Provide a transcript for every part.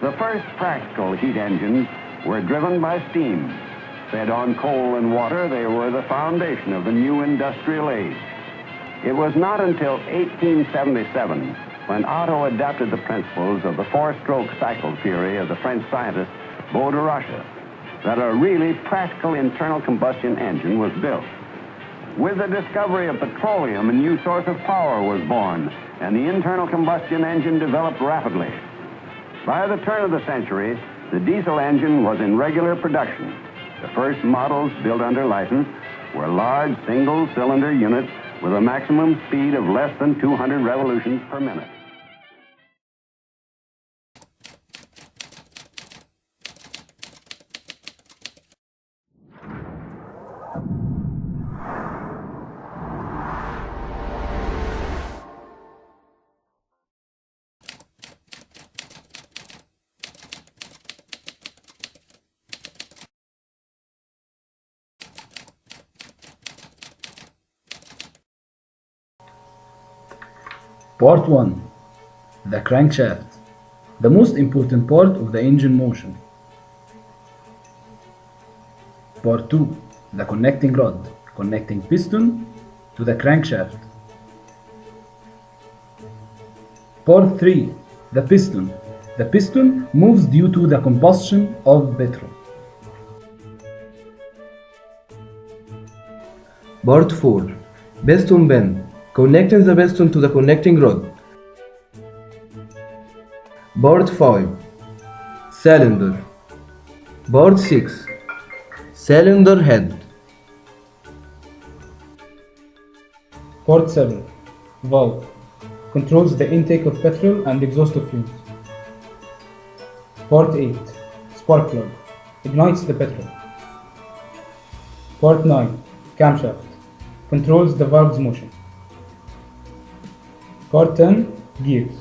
The first practical heat engines were driven by steam. Fed on coal and water, they were the foundation of the new industrial age. It was not until 1877, when Otto adapted the principles of the four-stroke cycle theory of the French scientist BUE, that a really practical internal combustion engine was built. With the discovery of petroleum, a new source of power was born, and the internal combustion engine developed rapidly. By the turn of the century, the diesel engine was in regular production. The first models built under license were large single-cylinder units with a maximum speed of less than 200 revolutions per minute. Part 1. The crankshaft, the most important part of the engine motion. Part 2. The connecting rod, connecting piston to the crankshaft. Part 3. The piston. The piston moves due to the combustion of petrol. Part 4. Piston bend, connecting the piston to the connecting rod. Part 5. Cylinder. Part 6. Cylinder head. Part 7. Valve, controls the intake of petrol and exhaust of fumes. Part 8. Spark plug, ignites the petrol. Part 9. Camshaft, controls the valve's motion. Part 10. Gears.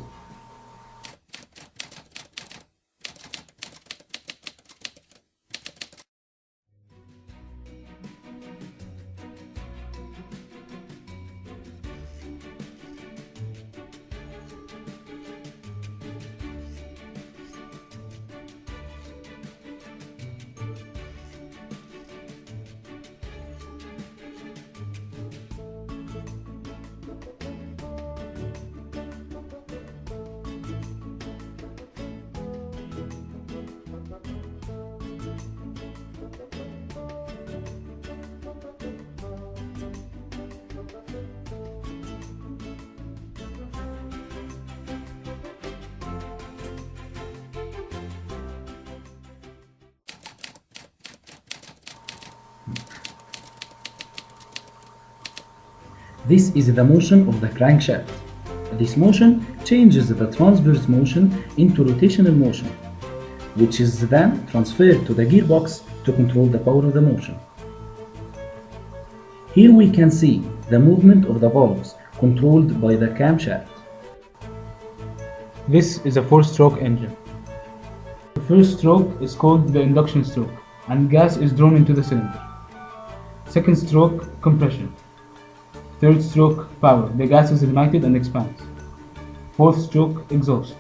This is the motion of the crankshaft. This motion changes the transverse motion into rotational motion, which is then transferred to the gearbox to control the power of the motion. Here we can see the movement of the valves controlled by the camshaft. This is a four-stroke engine. The first stroke is called the induction stroke, and gas is drawn into the cylinder. Second stroke, compression. Third stroke, power. The gas is ignited and expands. Fourth stroke, exhaust.